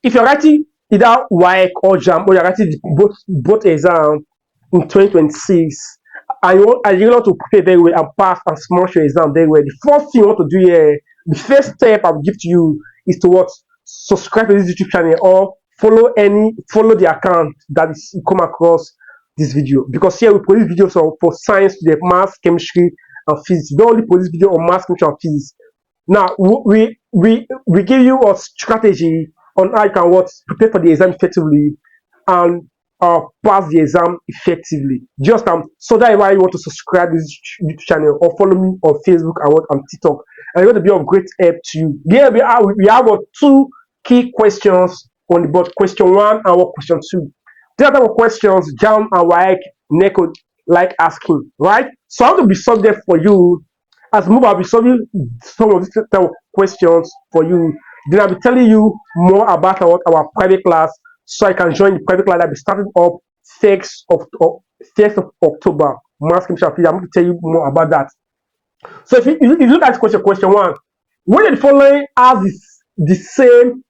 if you're writing either WAEC or JAMB, or you're writing both exam in 2026, and you want to prepare very well and pass and smash your exam very well, the first thing you want to do here, the first step I'll give to you is to what? Subscribe to this YouTube channel or follow the account that is you come across this video, because here we produce videos for science, the math, chemistry, and physics. We don't only produce video on math, chemistry, and physics. Now we give you a strategy on how you can prepare for the exam effectively and pass the exam effectively. Just so that is why you want to subscribe to this YouTube channel or follow me on Facebook and TikTok. And it's going to be of great help to you. Here we have two key questions on the board: question 1 and question 2. These are the type of questions JAMB and WAEC NECO like asking, right? So I want to be solved for you. As move, I'll be solving some of these type of questions for you. Then I'll be telling you more about our private class, so I can join the private class that will be starting up 1st of October. Mass chemistry. I'm going to tell you more about that. So if you look at question 1, when the following has the same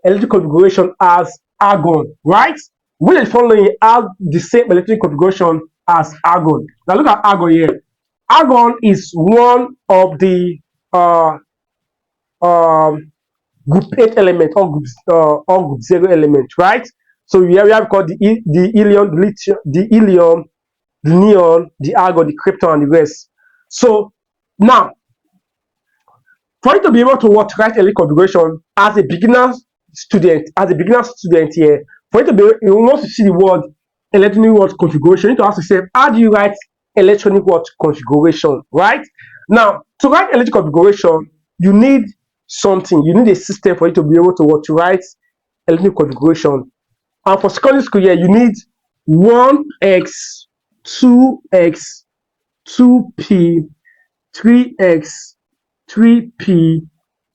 electric configuration as argon, right? When the following has the same electric configuration as argon. Now look at argon here. Argon is one of the group 8 element or group 0 element, right? So we have called the helium, the helium, the neon, the argon, the krypton, and the rest. So now, for you to be able to write electric configuration as a beginner student here, for you to be you want to see the word electronic configuration, you need to ask yourself, how do you write electronic configuration, right? Now, to write electric configuration, you need something. You need a system for you to be able to write electronic configuration. And for secondary school here, you need 1x, 2x, 2p, 3x, 3p,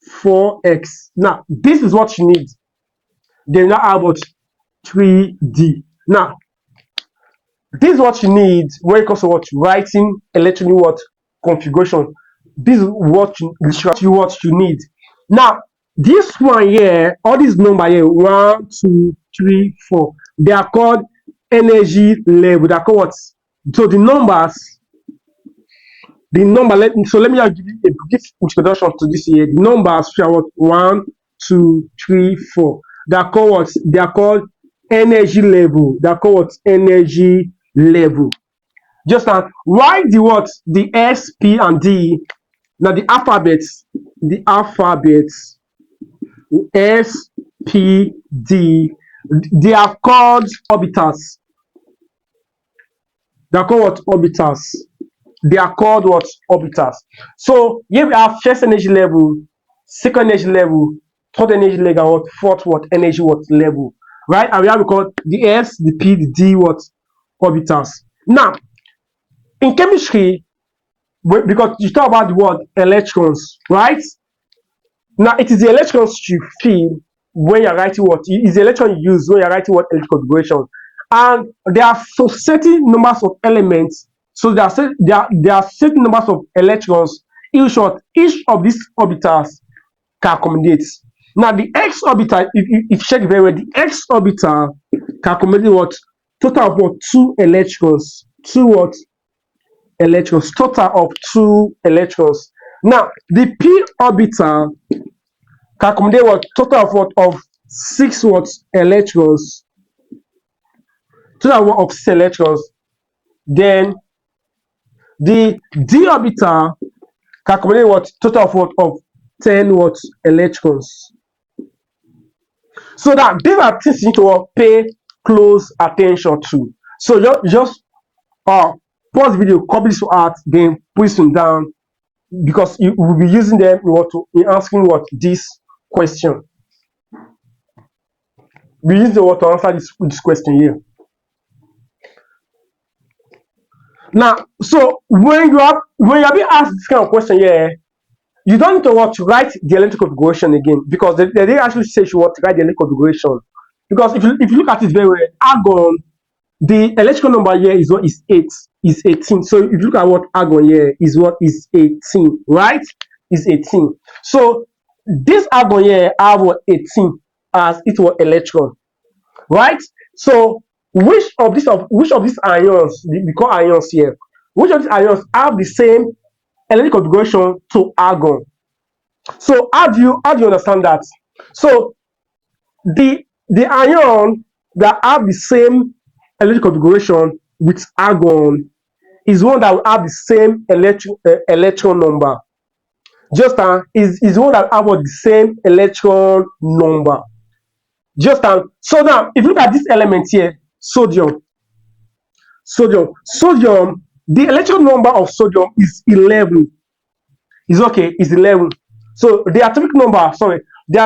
4x. Now, this is what you need. Then now how about 3d? Now, this is what you need when it comes to writing electronic configuration. This is what you need. Now, this one here, all these numbers here, 1, 2, 3, 4, they are called energy level. They are called what? So the numbers, let me give you a brief introduction to this here. The numbers are what? 1, 2, 3, 4. They are called what? They are called energy level. They are called what? Energy level. Just now, why the S, P, and D? Now the alphabets, S, P, D, they are called orbitals. They are called what? Orbitals. They are called what? Orbitals. So here we have first energy level, second energy level, third energy level, and fourth energy level, right? And we have called the S, the P, the D orbitals. Now, in chemistry, because you talk about the word electrons, right? Now it is the electrons you feel when you're writing is the electron you use when you're writing electric configuration. And there are certain numbers of elements, so there are certain numbers of electrons in short each of these orbitals can accommodate. Now the x orbital, if you check very well, the x orbital can accommodate total of 2 electrons. 2 electrons, total of 2 electrons. Now the p orbital can accommodate total of 6 electrons. Total of 6 electrons. Then the d orbital can accommodate total of 10 electrons. So that these are things you need to pay close attention to. So just pause the video, copy this out, then put them down, because you will be using them in answering this question. We use the word to answer this question here. Now, so when you are being asked this kind of question here, you don't need to write the electric configuration again, because they didn't actually say you want to write the electric configuration. Because if you look at it very well, argon, the electrical number here is 18. So if you look at argon here is 18, right? Is 18. So this argon here have 18. as it was electron, right? So which of these ions, we call ions here, which of these ions have the same electric configuration to argon? So how do you understand that? So the ion that have the same electric configuration with argon is one that will have the same electron number. Just is one that have the same electron number. Just so now if you look at this element here, sodium, the electron number of sodium is 11. Is okay, is 11. So the atomic number, the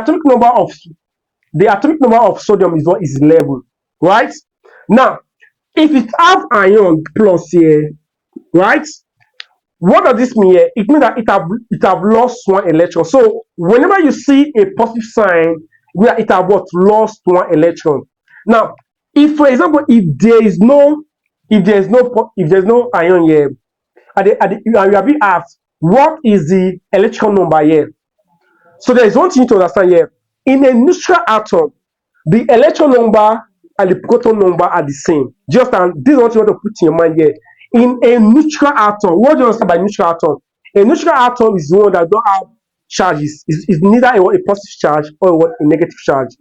atomic number of sodium is what is 11, right? Now if it have ion plus here, right, what does this mean here? It means that it have lost one electron. So whenever you see a positive sign where it have what lost one electron. Now if for example if there's no ion here, you are being asked what is the electron number here. So there is one thing to understand here. In a neutral atom, the electron number and the proton number are the same. Just this is what you want to put in your mind here. In a neutral atom, what do you understand by neutral atom? A neutral atom is one that don't have charges. It's neither a positive charge or a negative charge.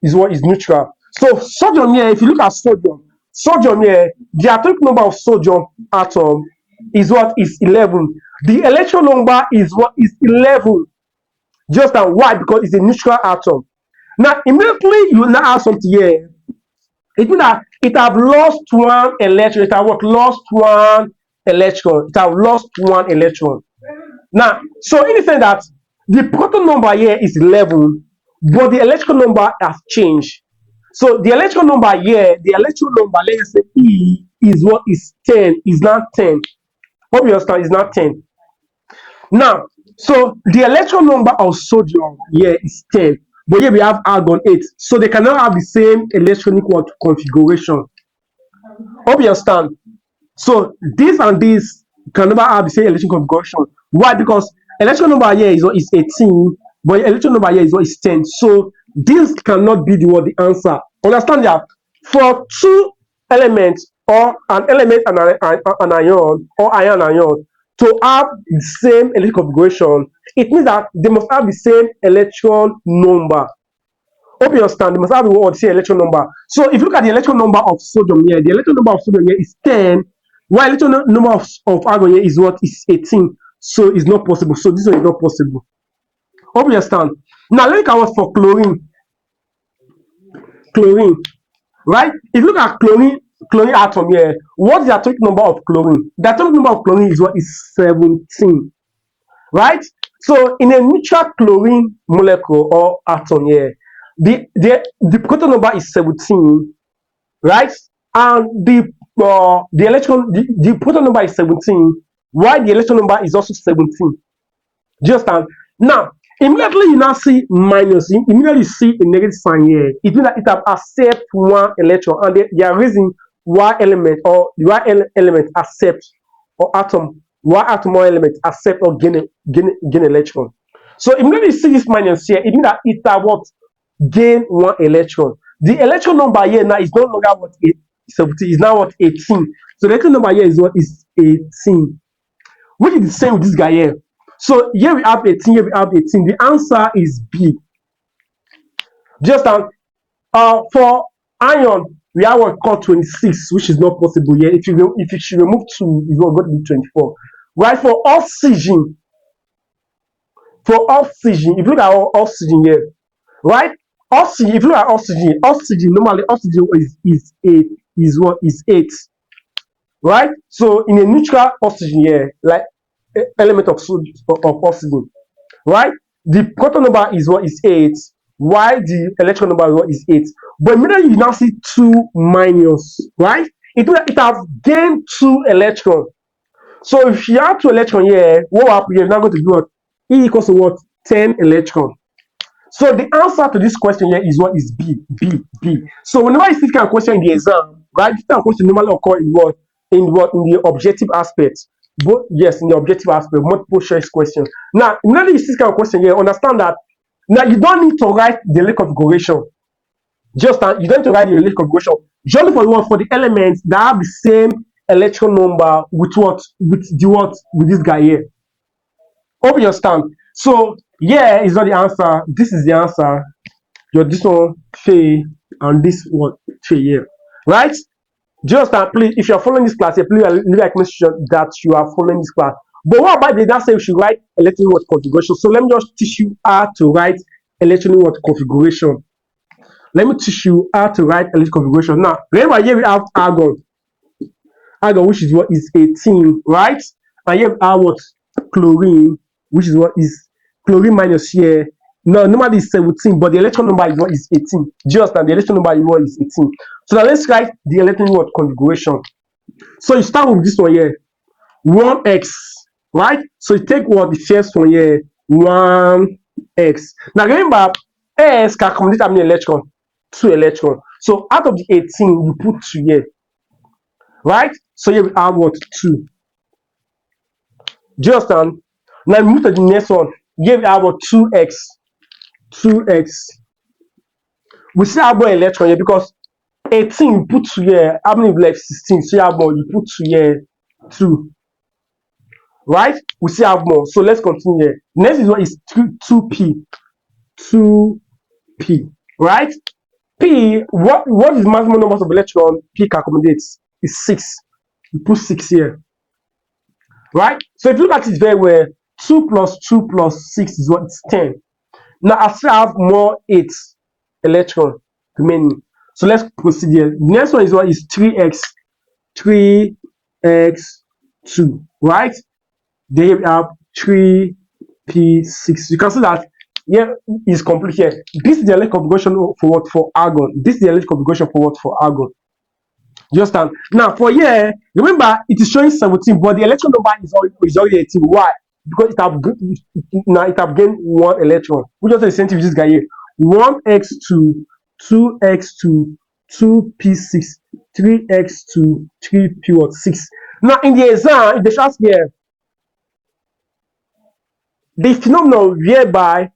Is what is neutral. So sodium here, if you look at sodium here, the atomic number of sodium atom is what is 11. The electron number is what is 11. Just why? Because it's a neutral atom. Now immediately you now have something here. It means that it have lost one electron. It have what? Lost one electron. It have lost one electron. Now, so in the sense that the proton number here is 11, but the electron number has changed. So the electron number here, let's say E is what is 10, is now 10. Hope you understand, is now 10. Now, so the electron number of sodium here is 10, but here we have argon 8. So they cannot have the same electronic configuration. Hope you understand. So this and this can never have the same electronic configuration. Why? Because electron number here is 18, but electron number here is 10. So this cannot be the answer. Understand that for two elements or an element and an ion or ion and ion to have the same electric configuration, it means that they must have the same electron number. Hope you understand. They must have the same electron number. So if you look at the electron number of sodium here, the electron number of sodium here is 10, while electron number of argon here is what is 18. So it's not possible. So this one is not possible. Hope you understand. Now let's look at what for chlorine. Chlorine, right? If you look at chlorine atom here, what's the atomic number of chlorine? The atomic number of chlorine is what is 17, right? So in a neutral chlorine molecule or atom here, the proton number is 17, right? And the proton number is 17, while the electron number is also 17. Just now immediately you now see minus, immediately you see a negative sign here. It means that it have accept one electron, and there are reason why element accept or atom, or element accept or gain electron. So immediately you see this minus here, it means that it have what gain one electron. The electron number here now is no longer what 17, is now what 18. So the electron number here is what is 18, which is the same with this guy here. So here we have 18, here we have 18. The answer is B. Just for iron, we have what called 26, which is not possible here. If you remove 2, it's going to be 24. Right? For oxygen, if you look at oxygen here, right? Oxygen, if you look at oxygen normally oxygen is 8, right? So in a neutral oxygen here, like element of oxygen, right? The proton number is what is 8, while the electron number is 8. But immediately you now see 2 minus, right? It has gained 2 electrons. So if you have 2 electrons here, what happens? You're now going to do what? E equals to what? 10 electrons. So the answer to this question here is what is B. So whenever you see this kind of question in the exam, right, this kind of question normally occur in what? In the objective aspect. But yes, in the objective aspect, multiple choice question. Now, immediately you see this kind of question here, understand that Now you don't need to write the link configuration. Just you don't need to write the link configuration. Just for what, for the elements that have the same electron number with what, with this guy here. Hope you understand. So yeah, is not the answer. This is the answer. This one Faye and this one Faye here, right? Just please, if you're following this class, please leave a question that you are following this class. But what about they now say we should write electronic word configuration? So let me just teach you how to write electronic word configuration. Let me teach you how to write electronic configuration. Now, remember here we have argon, which is what is 18, right? And here we have what, chlorine, which is what is chlorine minus here. No, normally is 17, but the electron number is what is 18. Just and the electron number is what is 18. So now let's write the electronic word configuration. So you start with this one here, 1x, right? So you take what, the first one here, 1x. Now remember, s can accommodate how many electron? 2 electron. So out of the 18, you put 2 here, right? So here we have what, 2. Do you understand? Now move to the next one. Here we have what, 2x. 2x. We still have one electron here because 18 you put 2 here. How many left? 16. So you have more. You put 2 here, 2. Right? We still have more. So let's continue here. Next is what is 2p. 2p. Right? P, what is maximum numbers of electron P can accommodate? Is 6. You put 6 here. Right? So if you look at it very well, 2 plus 2 plus 6 is what? It's 10. Now I still have more 8 electron remaining. So let's proceed here. The next one is what is 3x. 3x2. Right? Then we have 3p6. You can see that here is complete here. This is the electric configuration for what? For argon. This is the electric configuration for what? For argon. You understand? Now for here, remember it is showing 17, but the electron number is already 18. Why? Because it have gained 1 electron. We just say the same thing with this guy here. 1x2, 2x2, 2p6, 3x2, 3p6. Now in the exam, if they ask here, the phenomenon whereby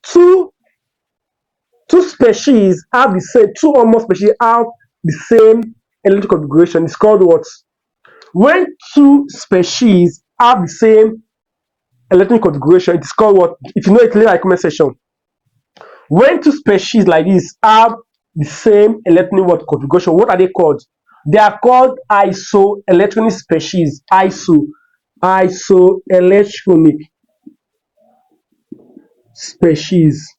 two species have the same, 2 or more species have the same electric configuration is called what? When 2 species have the same electric configuration, it is called what? If you know it, leave a comment section. When 2 species like this have the same electronic configuration, what are they called? They are called isoelectronic species. Isoelectronic species.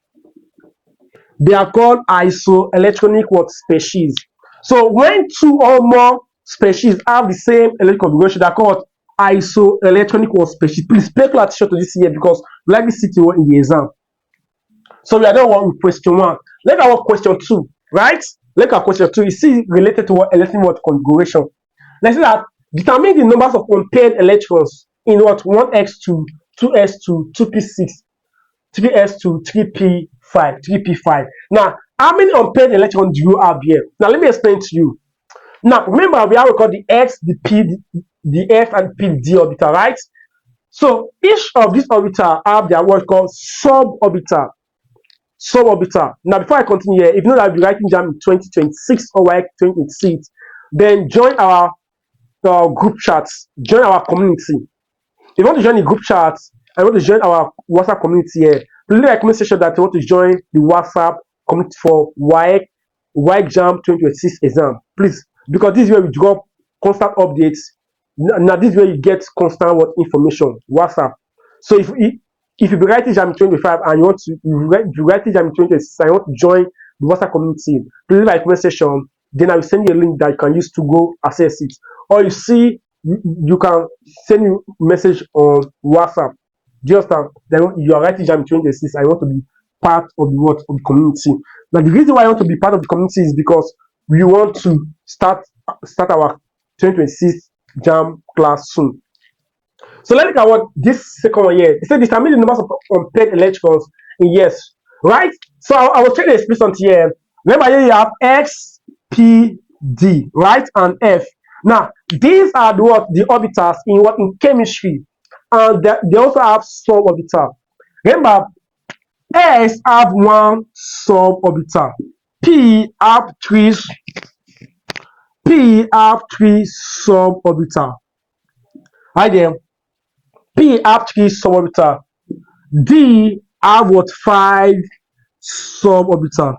They are called isoelectronic species. So when 2 or more species have the same electric configuration, they are called isoelectronic species. Please pay close attention to this here because we like this city in the exam. So we are done with question 1. Let's have question 2, right? Let's have question 2. You see related to what electronic configuration. Let's say that determine the numbers of unpaired electrons in what? 1x2, 2s2, 2p6, 3s2, 3p5. Now, how many unpaired electrons do you have here? Now, let me explain to you. Now, remember, we have called the x, the p, the f, and p, d orbital, right? So, each of these orbitals have their what called suborbital. Now, before I continue here, if you know that I'll be writing JAMB 2026 or WAEC 2026, then join our group chats, join our community. If you want to join the group chats, I want to join our WhatsApp community here. Please leave a comment section that you want to join the WhatsApp community for WAEC JAMB 2026 exam. Please, because this is where we drop constant updates. Now this is where you get constant information. WhatsApp. So if you be writing JAMB 2025 and you want to you writing JAMB 2026 and you want to join the WhatsApp community, please leave a comment section. Then I will send you a link that you can use to go access it. Or you see, you can send me a message on WhatsApp. Just then you are writing JAMB 2026. I want to be part of the community. Now the reason why I want to be part of the community is because we want to start our 2026 JAMB class soon. So let's look at what this second one here. It said determine the numbers of unpaired electrons in years, right? So I was trying to explain something here. Remember here you have x, p, d, right, and f. Now these are the orbitals in chemistry, and they also have suborbital. Remember, S have one suborbital. P have three suborbital. Right there. P have three suborbital. D have what? 5 suborbital.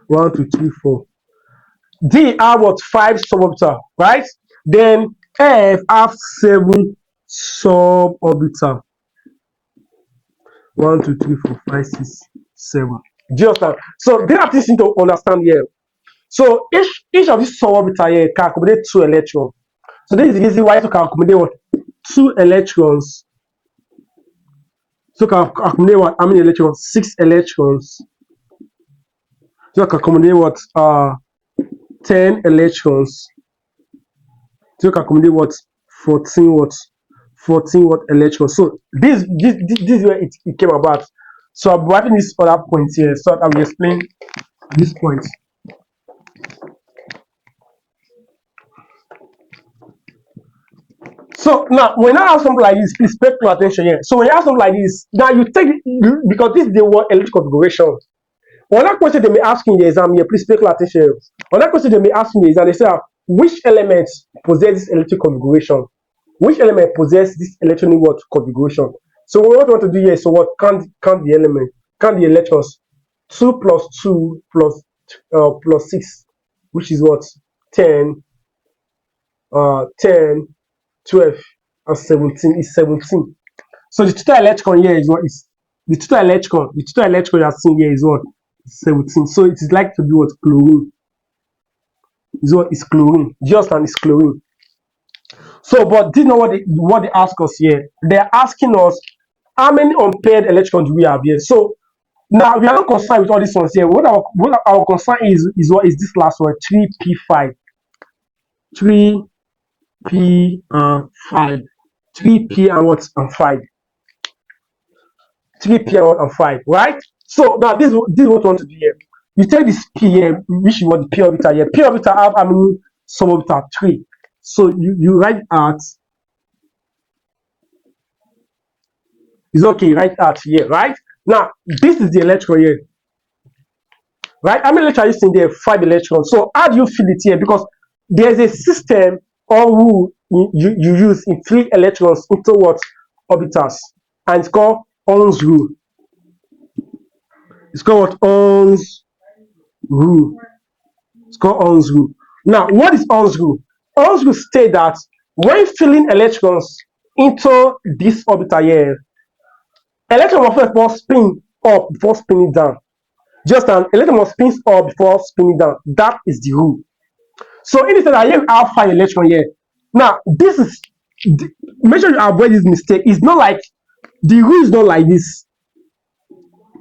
1, 2, 3, 4. D have what? 5 suborbital, right? Then F have 7 suborbital. 1, 2, 3, 4, 5, 6, 7. Do you understand? So there are things you need to understand here. So each of these suborbital here can accommodate 2 electrons. So this is the reason why you can accommodate what? 2 electrons. So can accommodate what? How many electrons? 6 electrons. So can accommodate what? 10 electrons. So can accommodate what? 14 what? 14 what electrons. So this is where it came about. So I'm writing this other point here, so I will explain this point. So now when I have something like this, please pay close attention here. So when you have something like this, now you take it, because this is the word electrical configuration. Another question they may ask you in the exam here, please pay close attention. Another question they may ask you in the exam, they say, which elements possess this electric configuration? Which element possess this electronic what configuration? So what we want to do here is, so what, count the element, count the electrons. 2 plus 2 plus 6, which is what? 10, 10, 12, and 17 is 17. So the total electron here is what? Is the total electron you are seeing here is what? 17. So it is like to be what? Chlorine. Is what? Is chlorine. Just and is chlorine. So, but this is not what they ask us here. They're asking us how many unpaired electrons do we have here. So now we are not concerned with all these ones here. What our concern is what is this last one? 3p5. 3p and 5. 3p and what? And 5. 3p and what? And 5. Right? So now this is what we want to do here. You take this p here, which is what the p orbital here. P orbital have how many suborbital? 3. So you write at, it's okay, write at here, right? Now this is the electron here, right? How many electrons are you seeing there? 5 electrons. So how do you fill it here? Because there's a system or rule you use in 3 electrons into what? Orbitals, and it's called Ohm's rule. It's called what? Ohm's rule. It's called Ohm's rule. Now, what is Ohm's rule? Ohm's rule states that when filling electrons into this orbital here, electron must first spin up before spinning down. Just an electron must spin up before spinning down. That is the rule. So in this that here we have 5 electrons here. Now, this is make sure you avoid this mistake. It's not like the rule is not like this.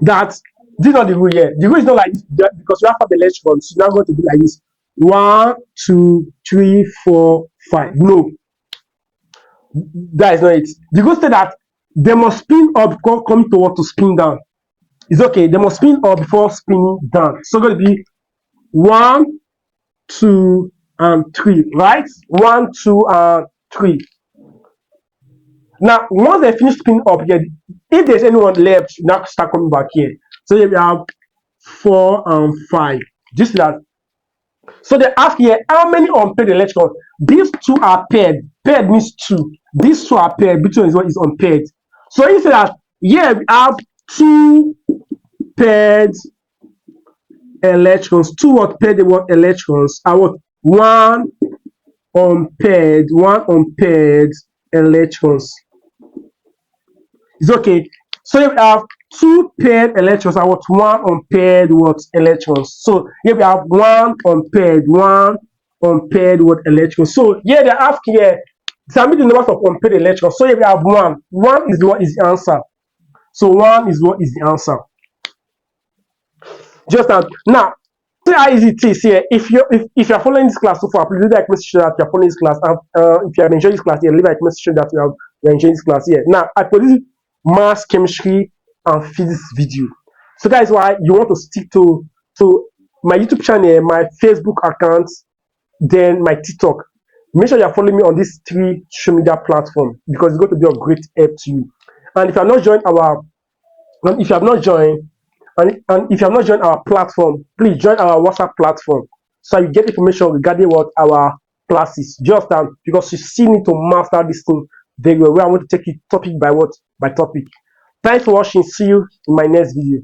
That this is not the rule here. The rule is not like this because you have 5 electrons. It's not going to be like this. 1, 2, 3, 4, 5. No, that is not it. The rule says that they must spin up before coming to spin down. It's okay. They must spin up before spinning down. So it's going to be 1, 2, and 3, right? 1, 2, and 3. Now, once they finish spinning up here, if there's anyone left, now start coming back here. So here we have 4 and 5. Just that. So they ask here, how many unpaired electrons? These 2 are paired. Paired means 2. These 2 are paired. Between is what is unpaired. So you say that here we have 2 paired electrons. 2 what paired electrons are what? 1 unpaired electrons. It's okay. So here we have 2 paired electrons are what? 1 unpaired what? Electrons. So here we have 1 unpaired electrons. So here they ask here, determine the numbers of unpaired electrons. So here we have 1. 1 is what is the answer. So 1 is what is the answer. Just now, see how easy it is here. If you're following this class so far, please leave a message that you're following this class. And if you have enjoyed this class here, leave a message that you're enjoying this class here. Now, I produce maths, chemistry, and physics video. So that is why you want to stick to my YouTube channel, my Facebook account, then my TikTok. Make sure you're following me on these 3 social media platforms because it's going to be of great help to you. And if you are not joined our And if you have not joined, and if you have not joined our platform, please join our WhatsApp platform so you get information regarding what our classes. Just because you still need to master this thing very well. Where I want to take it topic by what by topic. Thanks for watching. See you in my next video.